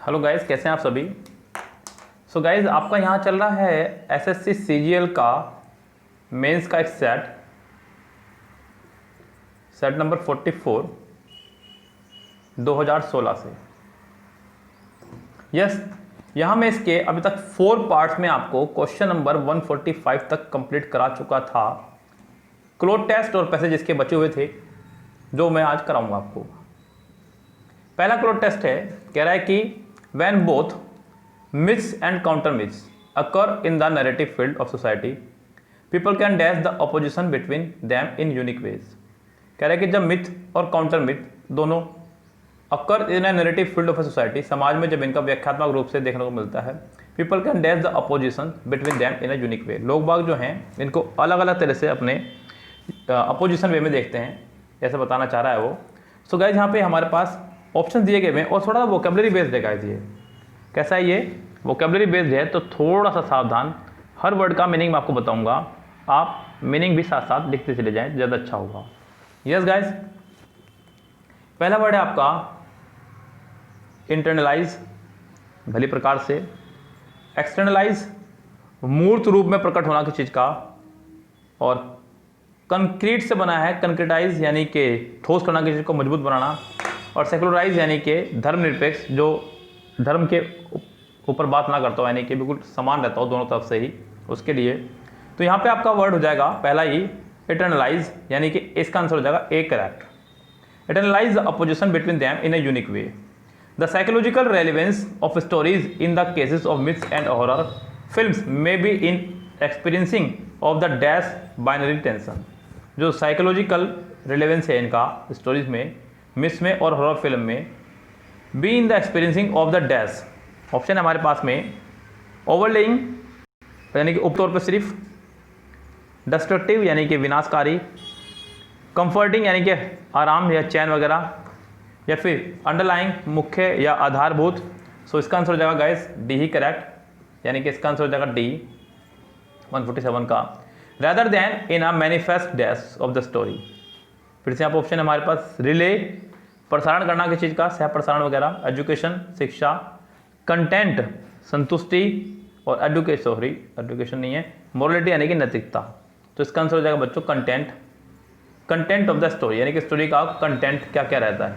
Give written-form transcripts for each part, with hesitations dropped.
Hello guys, कैसे हैं आप सभी। सो गाइस, आपका यहाँ चल रहा है एसएससी सीजीएल का मेंस का एक सेट नंबर 44 2016 से। यस, यहाँ मैं इसके अभी तक 4 पार्ट्स में आपको क्वेश्चन नंबर 145 तक कंप्लीट करा चुका था। क्लोज टेस्ट और पैसेज इसके बचे हुए थे जो मैं आज कराऊंगा आपको। पहला क्लोज टेस्ट है, कह रहा है कि when both myths and counter myths occur in the narrative field of society, people can dash the opposition between them in unique ways। कह रहा है कि जब मिथ और काउंटर मिथ दोनों occur in a narrative field of a society, समाज में जब इनका व्याख्यात्मक रूप से देखने को मिलता है, people can dash the opposition between them in a unique way। लोग बाग जो हैं इनको अलग अलग तरह से अपने अपोजिशन वे में देखते हैं, ऐसा बताना चाह रहा है वो। सो गाइस, यहाँ पे हमारे पास ऑप्शन दिए गए हैं और थोड़ा वोकेबलरी बेस्ड है गाइस। ये कैसा है, ये वोकेबलरी बेस्ड है, तो थोड़ा सा सावधान। हर वर्ड का मीनिंग मैं आपको बताऊंगा, आप मीनिंग भी साथ साथ लिखते चले जाएं, ज़्यादा अच्छा होगा। यस गाइस, पहला वर्ड है आपका इंटरनलाइज, भली प्रकार से। एक्सटर्नलाइज, मूर्त रूप में प्रकट होना किसी चीज़ का। और कंक्रीट से बना है, कंक्रीटाइज यानी कि ठोस करना, किसी चीज़ को मजबूत बनाना। और सेकुलराइज यानी कि धर्मनिरपेक्ष, जो धर्म के ऊपर बात ना करता हो, यानी कि बिल्कुल समान रहता हो दोनों तरफ से ही, उसके लिए। तो यहाँ पे आपका वर्ड हो जाएगा पहला ही इटर्नलाइज, यानी कि इसका आंसर हो जाएगा A correct. Eternalise the opposition between them in a unique way. The psychological relevance of stories in the cases of myths and horror films may be in experiencing of the dash binary tension. जो psychological relevance है इनका stories में, myths में और horror film में, be in the experiencing of the dash. Option है हमारे पास में ओवरलेइंग यानी कि उपतौर पर सिर्फ, डिस्ट्रक्टिव यानी कि विनाशकारी, कंफर्टिंग यानी कि आराम या चैन वगैरह, या फिर अंडरलाइंग मुख्य या आधारभूत। सो इसका आंसर हो जाएगा गाइस डी ही करेक्ट, यानी कि इसका आंसर हो जाएगा डी 147 का। Rather then in a manifest dash of the story. फिर से आप ऑप्शन हमारे पास रिले, प्रसारण करना किसी चीज़ का, सह प्रसारण वगैरह, एजुकेशन शिक्षा, कंटेंट संतुष्टि, और एजुकेशन नहीं है, मोरलिटी यानी कि नैतिकता। तो इसका आंसर हो जाएगा बच्चों कंटेंट ऑफ द स्टोरी, यानी कि स्टोरी का कंटेंट क्या क्या रहता है।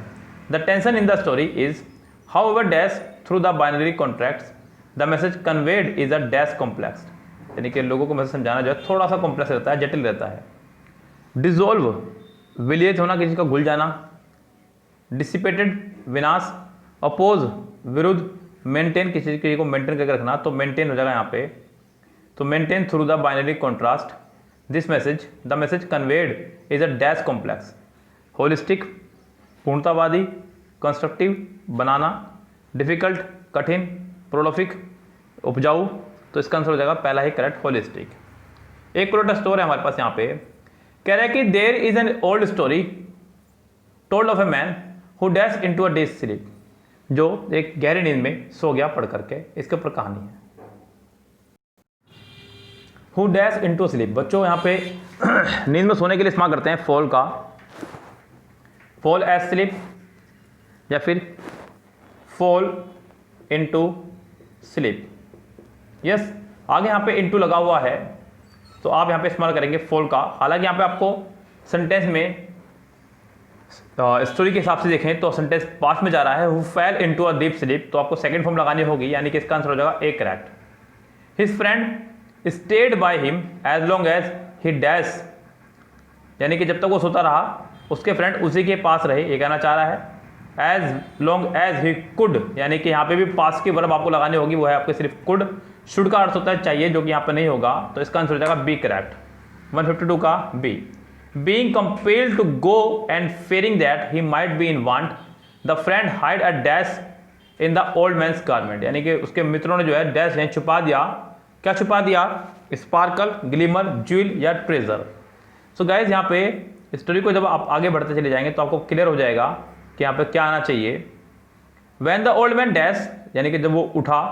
The tension in the story is how ever dash through the binary contracts the message conveyed is a dash complex, यानी कि लोगों को मैसेज समझाना जो है थोड़ा सा कॉम्प्लेक्स रहता है, जटिल रहता है। डिजोल्व विलीयत होना, किसी का घुल जाना। डिसिपेटेड विनाश। अपोज विरुद्ध। मेंटेन, किसी चीज़ को मेंटेन करके रखना, तो मेंटेन हो जाएगा यहाँ पे। तो maintain through the binary contrast this message, the message conveyed is a dash complex. Holistic पूर्णतावादी। कंस्ट्रक्टिव बनाना। डिफिकल्ट कठिन। प्रोलोफिक उपजाऊ। तो इसका आंसर हो जाएगा पहला ही करेक्ट, होलिस्टिक। एक प्रोटेस्ट स्टोर है हमारे पास यहाँ पे, कह रहा है कि there is an old story told of a man who dash into a deep sleep, जो एक गहरी नींद में सो गया पढ़ करके। इसके ऊपर कहानी है हु डैश इनटू स्लीप। बच्चों यहाँ पे नींद में सोने के लिए इस्तेमाल करते हैं फॉल का, फॉल एज स्लीप, या फिर फॉल इनटू स्लीप। यस, आगे यहाँ पे इनटू लगा हुआ है, तो आप यहाँ पे इस्तेमाल करेंगे फॉल का। हालांकि यहाँ पे आपको सेंटेंस में स्टोरी के हिसाब से देखें तो सेंटेंस पास्ट में जा रहा है, who fail into a deep sleep, तो आपको सेकंड फॉर्म लगानी होगी, यानी कि इसका आंसर हो जाएगा A correct. His friend stayed by him as long as he dash, यानी कि जब तक वो सोता रहा उसके फ्रेंड उसी के पास रहे, ये कहना चाह रहा है। As long as he could, यानी कि यहाँ पे भी पास की वर्ब आपको लगानी होगी, वो है आपके सिर्फ कुड। शुड का अर्थ होता है चाहिए, जो कि यहाँ पे नहीं होगा, तो इसका आंसर हो जाएगा बी करेक्ट 152 का B. Being compelled to go and fearing that he might be in want, the friend hide a dash in the old man's garment, यानी कि उसके मित्रों ने जो है डैश है छुपा दिया। क्या छुपा दिया? स्पार्कल, ग्लिमर, ज्यूल या ट्रेजर। सो गाइज, यहाँ पे स्टोरी को जब आप आगे बढ़ते चले जाएंगे तो आपको क्लियर हो जाएगा कि यहाँ पे क्या आना चाहिए। When the old man dash, यानी कि जब वो उठा,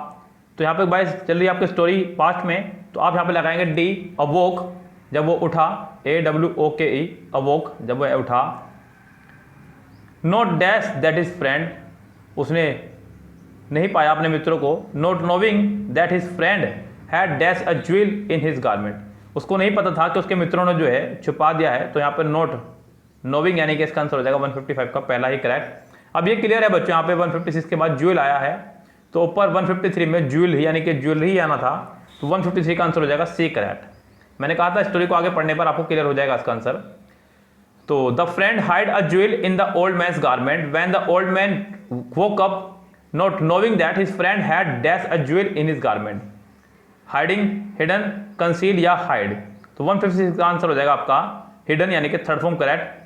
तो यहाँ पे गाइज चल रही है आपकी स्टोरी पास्ट में, तो आप यहाँ पे लगाएंगे डी अवोक, जब वो उठा, AWOKE अवोक, जब वो उठा। Not dash that is friend, उसने नहीं पाया अपने मित्रों को, not knowing that his friend had dash a jewel in his garment, उसको नहीं पता था कि उसके मित्रों ने जो है छुपा दिया है। तो यहाँ पे नोट नोविंग यानी कि इसका आंसर हो जाएगा 155 का पहला ही करेक्ट। अब ये क्लियर है बच्चों, यहाँ पे 156 के बाद ज्वेल आया है, तो ऊपर 153 में ज्वेल यानी कि ज्वेलरी आना था, तो 153 का आंसर हो जाएगा सी करेक्ट। मैंने कहा था स्टोरी को आगे पढ़ने पर आपको क्लियर हो जाएगा इसका आंसर। तो the friend hide a jewel in the old man's garment when the old man woke up not knowing that his friend had dash a jewel in his garment. Hiding, hidden, conceal या hide, तो 156 का answer हो जाएगा आपका hidden यानी कि third form correct.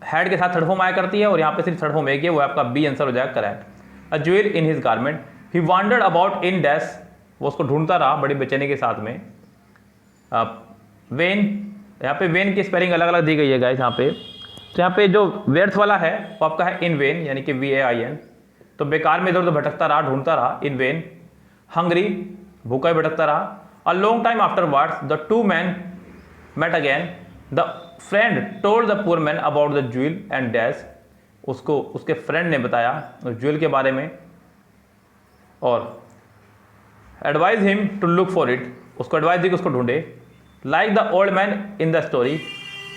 Had के साथ थर्ड फॉर्म आया करती है और यहाँ पे सिर्फ थर्ड फॉर्म एक है, वो आपका बी आंसर हो जाएगा correct. A jewel in his garment, he wandered about in dash, वो उसको ढूंढता रहा बड़ी बेचैनी के साथ में। वेन, यहाँ पे वेन की स्पेलिंग अलग अलग दी गई है गाइस यहाँ पे, तो यहाँ पे जो व्यर्थ वाला है वो आपका है इन वेन यानी कि VAIN, तो बेकार में इधर उधर भटकता रहा, ढूंढता रहा, इन वेन। हंग्री, भूखा ही भटकता रहा। A long time afterwards the two man met again, the friend told the poor man about the jewel and dash, उसको उसके फ्रेंड ने बताया उस ज्वेल के बारे में और advise him to look for it, उसको एडवाइस दी कि उसको ढूंढे। Like the old man in the story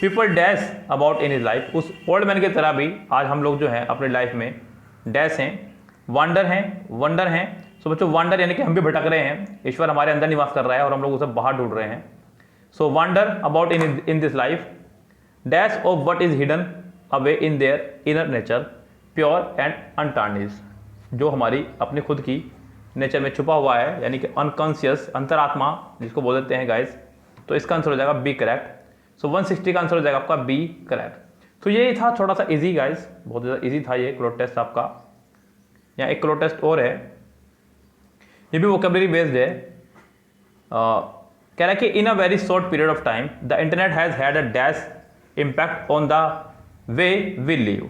people dash about in his life, उस ओल्ड मैन की तरह भी आज हम लोग जो हैं अपनी लाइफ में डैश हैं, वंडर हैं। सो बच्चों वंडर यानी कि हम भी भटक रहे हैं, ईश्वर हमारे अंदर निवास कर रहा है और हम लोग उसे बाहर ढूंढ रहे हैं। So wonder about in this life, dash of what is hidden away in their inner nature, pure and untarnished, जो हमारी अपनी खुद की नेचर में छुपा हुआ है यानी कि अनकॉन्शियस, अंतरात्मा जिसको बोल देते हैं गाइस। तो इसका आंसर हो जाएगा बी करेक्ट। सो 160 का आंसर हो जाएगा आपका बी करेक्ट। तो ये था थोड़ा सा इजी गाइस, बहुत ज़्यादा इजी था ये क्लोड टेस्ट आपका। यहाँ एक क्लोड टेस्ट और है, ये भी वोकेबलरी बेस्ड है। कह रहा है कि in a very short period of time the internet has had a dash impact on the way we live.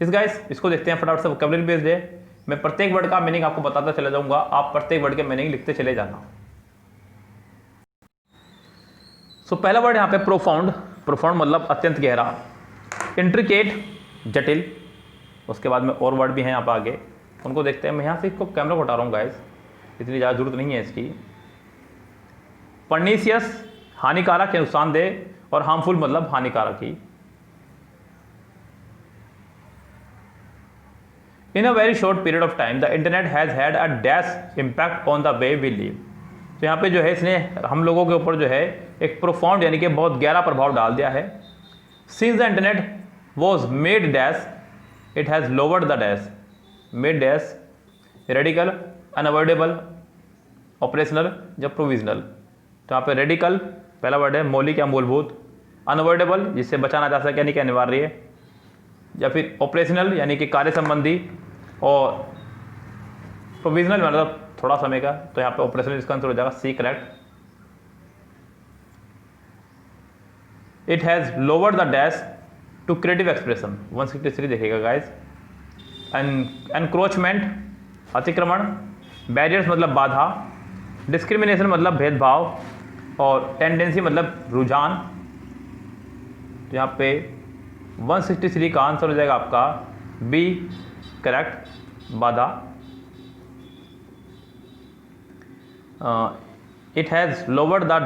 Yes guys इसको देखते हैं फटाफट से, वोकेबलरी बेस्ड है। मैं प्रत्येक वर्ड का मीनिंग आपको बताता चला जाऊंगा, आप प्रत्येक वर्ड के मीनिंग लिखते चले जाना। सो पहला वर्ड यहाँ पे प्रोफाउंड, प्रोफाउंड मतलब अत्यंत गहरा। इंट्रिकेट, जटिल। उसके बाद में और वर्ड भी हैं यहाँ पर आगे, उनको देखते हैं। मैं यहाँ से इसको कैमरा को हटा रहा हूँ गाइस, इतनी ज़्यादा जरूरत नहीं है इसकी। पर्नीसियस, हानिकारक या नुकसानदेह, और हार्मफुल मतलब हानिकारक ही। In a very short period of time the internet has had a dash impact on the way we live. तो यहाँ पे जो है इसने हम लोगों के ऊपर जो है एक प्रोफाउंड यानी कि बहुत गहरा प्रभाव डाल दिया है। Since the internet was made dash it has lowered the dash, made dash, radical, unavoidable, operational या प्रोविजनल। तो यहाँ पे रेडिकल पहला वर्ड है, मौलिक या मूलभूत। अनअवॉइडेबल जिससे बचा ना जा सके यानी कि अनिवार्य, या फिर ऑपरेशनल यानी कि कार्य संबंधी, और प्रोविजनल मतलब थोड़ा समय का। तो यहाँ पे ऑपरेशनल इसका आंसर हो जाएगा C correct. It has lowered the dash to creative expression, 163 देखिएगा गाइस। एनक्रोचमेंट अतिक्रमण, बैरियर्स मतलब बाधा, डिस्क्रिमिनेशन मतलब भेदभाव, और टेंडेंसी मतलब रुझान। तो यहाँ पे 163 का आंसर हो जाएगा आपका बी करेक्ट, बाधा। It has lowered the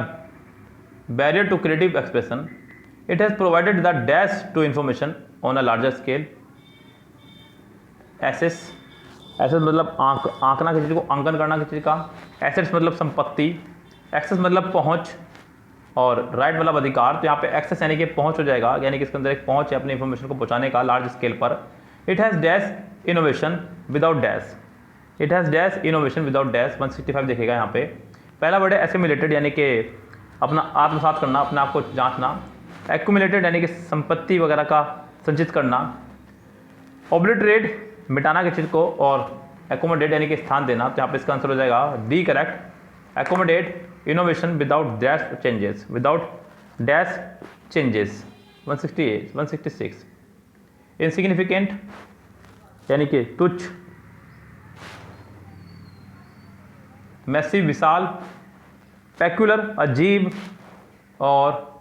barrier to creative expression, it has provided the dash to information on a larger scale. Assess, assess मतलब आंकना किसी चीज़ को, अंकन करना किसी चीज़ का। एसेट्स मतलब संपत्ति, एक्सेस मतलब पहुंच, और राइट मतलब अधिकार। तो यहाँ पे एक्सेस यानी कि पहुंच हो जाएगा, यानी कि इसके अंदर एक पहुंच है अपनी इंफॉर्मेशन को पहुंचाने का लार्ज स्केल पर। It has dash innovation without dash, it has dash innovation without dash, 165 देखेगा यहाँ पे। पहला वर्ड है एसिमिलेटेड यानी कि अपना आत्मसात करना, अपने आप को जांचना। एक्यूमुलेटेड यानी कि संपत्ति वगैरह का संचित करना। ऑब्लिटरेट मिटाना किसी चीज़ को, और एकोमोडेट यानी कि स्थान देना। तो यहाँ पे इसका आंसर हो जाएगा D correct, accommodate innovation without dash changes, without dash changes, 168 166। Insignificant यानी कि तुच्छ। मैसिव विशाल, पेक्युलर अजीब, और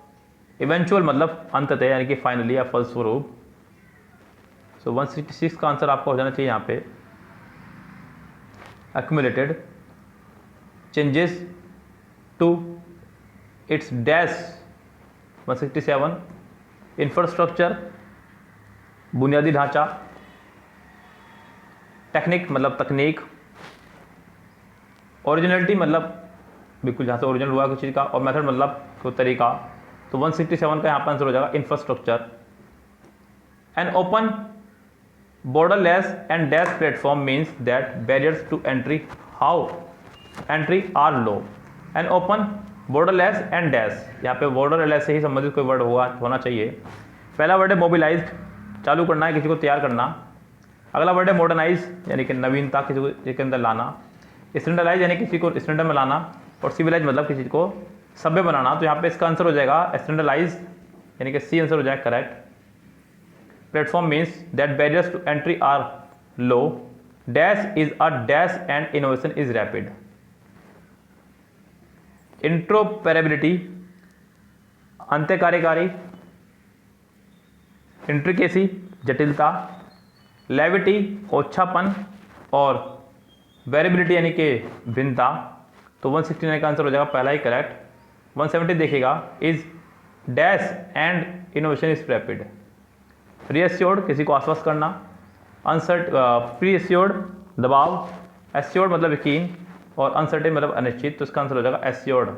इवेंचुअल मतलब अंततः यानी कि फाइनली या फलस्वरूप। सो 166 का आंसर आपका हो जाना चाहिए यहाँ पे accumulated changes to its dash 167 infrastructure बुनियादी ढांचा, टेक्निक मतलब तकनीक, ओरिजिनलिटी मतलब बिल्कुल जहाँ से ओरिजिनल हुआ किसी चीज़ का, और मेथड मतलब कोई तरीका। तो 167 का यहाँ पर आंसर हो जाएगा infrastructure. An open borderless and dash platform means that barriers to entry are low. An open borderless and dash, यहाँ पे borderless से ही संबंधित कोई वर्ड होना चाहिए। पहला वर्ड है मोबिलाइज, चालू करना है, किसी को तैयार करना। अगला वर्ड है मॉडर्नाइज यानी कि नवीनता, किसी को इसके अंदर लाना। स्टैंडर्डाइज यानी किसी को स्टैंडर्ड में लाना, और सिविलाइज मतलब किसी को सभ्य बनाना। तो यहाँ पे इसका आंसर हो जाएगा स्टैंडर्डाइज यानी कि सी आंसर हो जाएगा correct. Platform means that barriers to entry are low. Dash is a dash and innovation is rapid. Interoperability अंत्यकार्यकारी, इंट्रिकेसी जटिलता, लेविटी ओछापन, और वेरिएबिलिटी यानी कि भिन्नता। तो 169 का आंसर हो जाएगा पहला ही करेक्ट। 170 देखिएगा, is dash and innovation is rapid. Reassured किसी को आश्वस्त करना, प्री एश्योर्ड दबाव, एश्योर्ड मतलब यकीन, और अनसर्टेन मतलब अनिश्चित। तो इसका आंसर हो जाएगा एश्योर्ड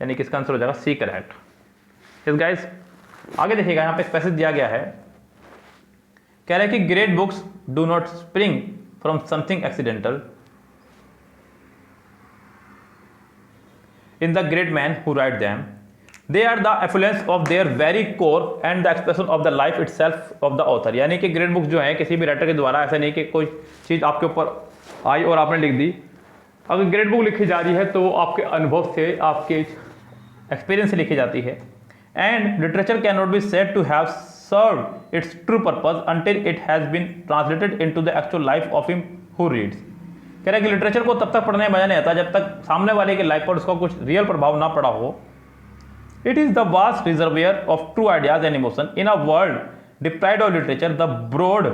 यानी कि इसका आंसर हो जाएगा सी करेक्ट। इस गाइस आगे देखिएगा, यहाँ पे एक पैसेज दिया गया है, कह रहा है कि great books do not spring from something accidental, in the great man who write them, they are the effluence of their very core and the expression of the life itself of the author। यानी कि great books जो है किसी भी writer के द्वारा, ऐसा नहीं कि कोई चीज़ आपके ऊपर आई और आपने लिख दी। अगर ग्रेट बुक लिखी जा रही है तो वो आपके अनुभव से, आपके एक्सपीरियंस से लिखी जाती है। And literature can not be said to have served its true purpose until it has been translated into the actual life of him who reads. कह रहा है कि लिटरेचर को तब तक पढ़ने में मजा नहीं आता जब तक सामने वाले की लाइफ पर उसका कुछ रियल प्रभाव ना पड़ा हो। It is the vast reservoir of true ideas and emotion. In a world deprived of literature, the broad,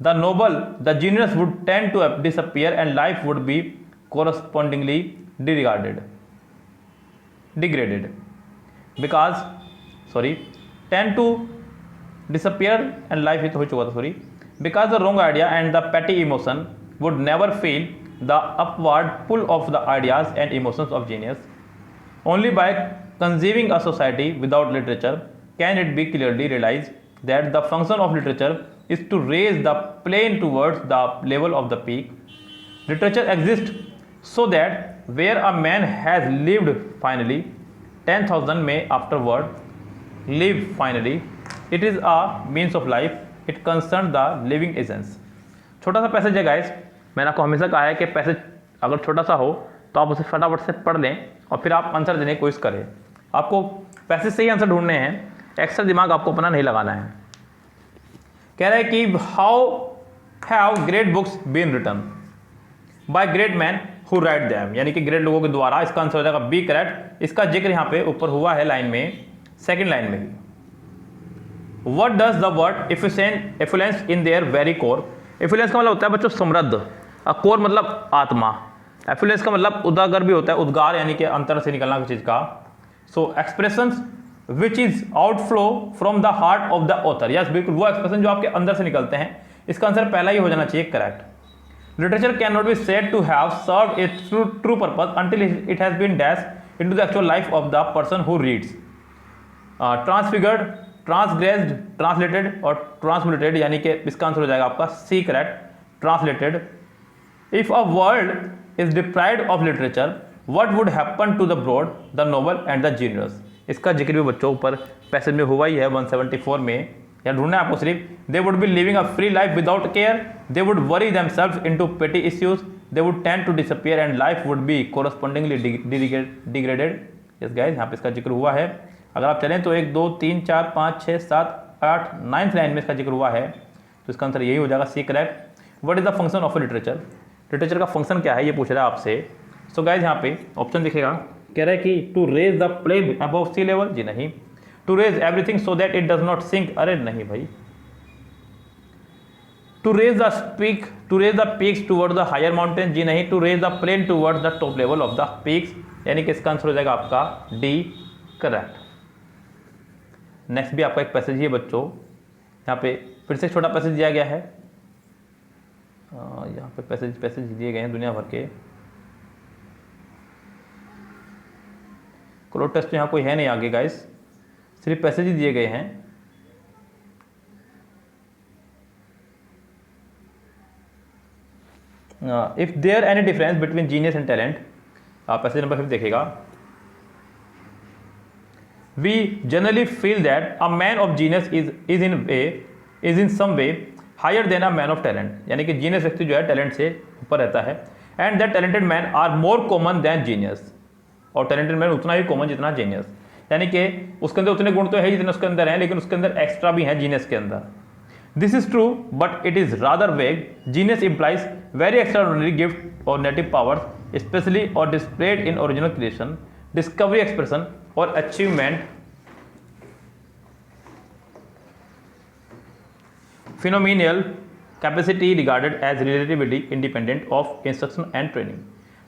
the noble, the genius would tend to disappear and life would be correspondingly degraded. Tend to disappear and life हो चुका था, sorry. Because the wrong idea and the petty emotion would never feel the upward pull of the ideas and emotions of genius. Only by conceiving a society without literature can it be clearly realized that the function of literature is to raise the plane towards the level of the peak. Literature exists so that where a man has lived finally, 10,000 may afterward live finally. It is a means of life. It concerns the living essence. छोटा सा passage है guys, मैंने आपको हमेशा कहा है कि passage अगर छोटा सा हो तो आप उसे फटाफट से पढ़ लें और फिर आप आंसर देने की कोशिश करें। आपको पैसेज से ही आंसर ढूंढने हैं, एक्स्ट्रा दिमाग आपको अपना नहीं लगाना है। कह रहा है कि how have great books been written by great man who write them, यानी कि ग्रेट लोगों के द्वारा। इसका आंसर हो जाएगा बी करेक्ट। इसका जिक्र यहाँ पे ऊपर हुआ है लाइन में, सेकेंड लाइन में भी। What does the word effluence in their very core. Effluence का मतलब होता है बच्चों समृद्ध, और कोर मतलब आत्मा। एफुलेंस का मतलब उदागर भी होता है, उद्गार यानी कि अंतर से निकलना किसी चीज का। So expressions which is outflow from the heart of the author. Yes बिल्कुल, वो एक्सप्रेशन जो आपके अंदर से निकलते हैं। इसका आंसर पहला ही हो जाना चाहिए correct. Literature can not be said to have served its true purpose until it has been dash into the actual life of the person who reads. Transfigured, transgressed, translated और ट्रांसम्यूटेड, यानी कि इसका answer हो जाएगा आपका C correct, translated. If a world is deprived of literature what would happen to the broad, the noble and the genius. इसका जिक्र भी बच्चों ऊपर पैसेज में हुआ ही है 174 में। या ढूंढना है आपको सिर्फ। They would be living a free life without care, they would worry themselves into petty issues, they would tend to disappear and life would be correspondingly degraded. Yes guys, यहाँ पे इसका जिक्र हुआ है। अगर आप चलें तो 1 2 3 4 5 6 7 8 9th लाइन में इसका जिक्र हुआ है, तो इसका आंसर यही हो जाएगा C correct. What is the function of literature. Literature का फंक्शन क्या है ये पूछ रहा है आपसे। सो गाइस यहाँ पे ऑप्शन दिखेगा, कह रहा है कि to raise the plain above sea level, जी नहीं। To raise everything so that it does not sink, अरे नहीं भाई। To raise the peaks toward the higher mountain, जी नहीं, to raise the plain toward the top level of the peaks, यानी कि इसका आंसर हो जाएगा आपका डी करेक्ट। नेक्स्ट भी आपका एक पैसेज ही है बच्चों, यहाँ पे फिर से छोटा पैसेज दिया गया है, यहाँ पे पैसेज दिए गए हैं दुनिया भर के। क्लोज टेस्ट तो यहाँ कोई है नहीं आगे गाइस, सिर्फ पैसेज ही दिए गए हैं। If there any difference between genius and talent, आप पैसेज नंबर 5 देखेगा। We generally feel that a man of genius is in some way higher than a man of talent, यानी कि जीनियस व्यक्ति जो है टैलेंट से ऊपर रहता है। And that talented man are more common than genius, और टैलेंटेड मैन उतना ही कॉमन जितना जीनियस, यानी कि उसके अंदर उतने गुण तो है जितने उसके अंदर हैं, लेकिन उसके अंदर एक्स्ट्रा भी हैं जीनियस के अंदर। This is true but it is rather vague, genius implies very extraordinary gift और नेटिव पावर्स स्पेशली और displayed in original creation, discovery, expression और achievement, phenomenal capacity regarded as relatively independent of instruction and training.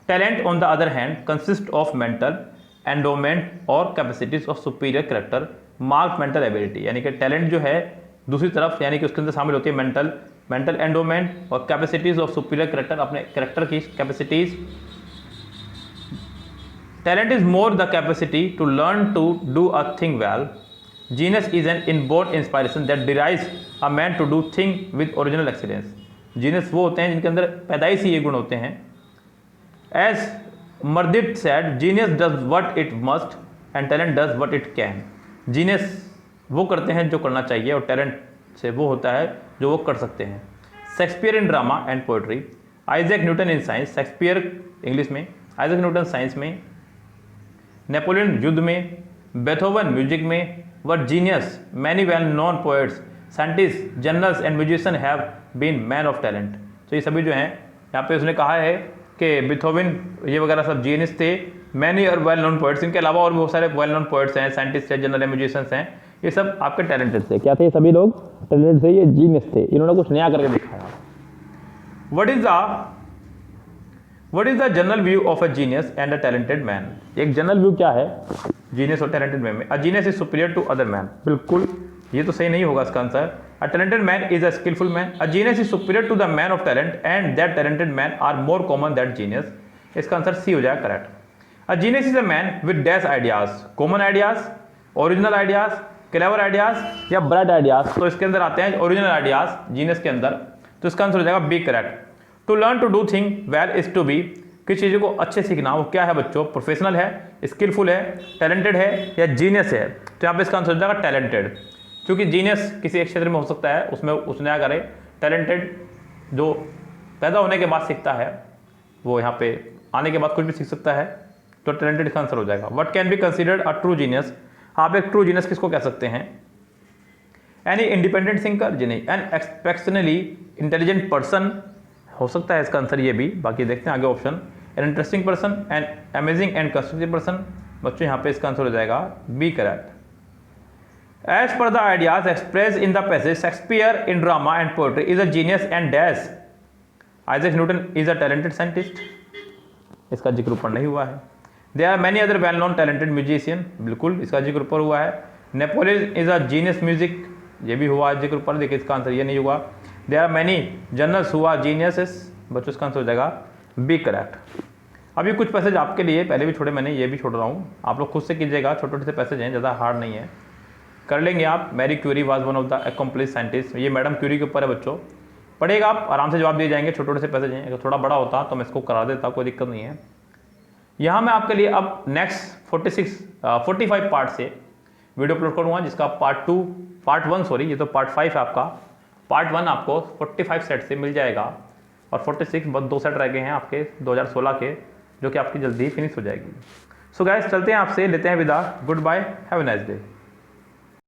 Talent, on the other hand, consists of mental endowment or capacities of superior character, marked mental ability, यानी कि talent जो है दूसरी तरफ, यानी कि उसके अंदर शामिल होती है मेंटल एंडोमेंट और कैपेसिटीज ऑफ सुपीरियर करेक्टर, अपने करेक्टर की capacities. Talent is more the capacity to learn to do a thing well, genius is an inborn inspiration that derives a man to do thing with original excellence. Genius वो होते हैं जिनके अंदर पैदाइश ही ये गुण होते हैं। As Meredith said, genius does what it must and talent does what it can. Genius वो करते हैं जो करना चाहिए, और टैलेंट से वो होता है जो वो कर सकते हैं। Shakespeare in drama and poetry, Isaac Newton in science, Shakespeare English में, आइजैक न्यूटन साइंस में, नेपोलियन युद्ध में, बेथोवन म्यूजिक में, were genius. Many well known poets, scientist, generals and musician have been man of talent. तो ये सभी जो हैं यहाँ पे उसने कहा है कि बेथोवन ये वगैरह सब जीनियस थे। मैनी और वेल नोन पोएट्स, इनके अलावा और भी बहुत सारे वेल नोन पोएट्स हैं, साइंटिस्ट हैं, जर्नल है, म्यूजिशियंस हैं, ये सब आपके टैलेंटेड थे। क्या थे ये सभी लोग? टैलेंटेड थे, ये जीनियस थे, इन्होंने कुछ नया करके दिखाया। What is the general view of a genius and a talented man? एक जनरल व्यू क्या है जीनियस और टैलेंटेड मैन में? A genius is superior to other man, बिल्कुल ये तो सही नहीं होगा इसका answer. A talented man is a skillful man, a genius is superior to the man of talent and that talented man are more common that genius. इसका answer C हो जाएगा correct. A genius is a man with dash ideas, common ideas, original ideas, clever ideas या bright ideas. तो इसके अंदर आते हैं original ideas genius के अंदर, तो इसका आंसर हो जाएगा B correct. To learn to do thing well is to be, किस चीज़ों को अच्छे सीखना, वो क्या है बच्चों? प्रोफेशनल है, स्किलफुल है, टैलेंटेड है या जीनियस है? तो यहाँ पे इसका आंसर हो जाएगा टैलेंटेड, क्योंकि जीनियस किसी एक क्षेत्र में हो सकता है, उसमें उसने क्या करे, टैलेंटेड जो पैदा होने के बाद सीखता है, वो यहाँ पे आने के बाद कुछ भी सीख सकता है, तो टैलेंटेड का आंसर हो जाएगा। What can be considered a true genius? आप एक ट्रू जीनियस किसको कह सकते हैं? एनी इंडिपेंडेंट थिंकर, जी नहीं, एन एक्सपेक्शनली इंटेलिजेंट पर्सन हो सकता है इसका आंसर ये भी। बाकी देखते हैं आगे option. An interesting person, an amazing and constructive person, बच्चों यहाँ पे इसका आंसर हो जाएगा B correct. As per the ideas express in the passage, Shakespeare in drama and poetry is a genius and dash, Isaac Newton is a talented scientist, इसका जिक्र ऊपर नहीं हुआ है। There are many other well known talented musician, बिल्कुल इसका जिक्र ऊपर हुआ है। Napoleon is a genius music, ये भी हुआ जिक्र ऊपर, देखिए इसका आंसर ये नहीं हुआ। देयर आर मैनी जर्नल्स हुआ जीनियसेस, बच्चों इसका आंसर हो जाएगा बी करेक्ट। अभी कुछ पैसेज आपके लिए पहले भी छोड़े मैंने, ये भी छोड़ रहा हूँ, आप लोग खुद से कीजिएगा, छोटे छोटे से पैसेज हैं, ज़्यादा हार्ड नहीं है, कर लेंगे आप। Marie Curie was one of the accomplish scientist, ये मैडम क्यूरी के ऊपर है बच्चों, पढ़ेगा आप आराम से जवाब दिए जाएंगे। छोटे छोटे से पैसेज हैं, अगर थोड़ा बड़ा होता तो मैं इसको करा देता, कोई दिक्कत नहीं है। यहाँ मैं आपके लिए अब नेक्स्ट 45 पार्ट से वीडियो अपलोड करूँगा, जिसका पार्ट 1 सॉरी, ये तो पार्ट 5 है आपका। पार्ट 1 आपको 45 सेट से मिल जाएगा, और 46 बस 2 सेट रह गए हैं आपके 2016 के, जो कि आपकी जल्दी ही फिनिश हो जाएगी। सो गाइस चलते हैं, आपसे लेते हैं विदा, goodbye, have a nice day.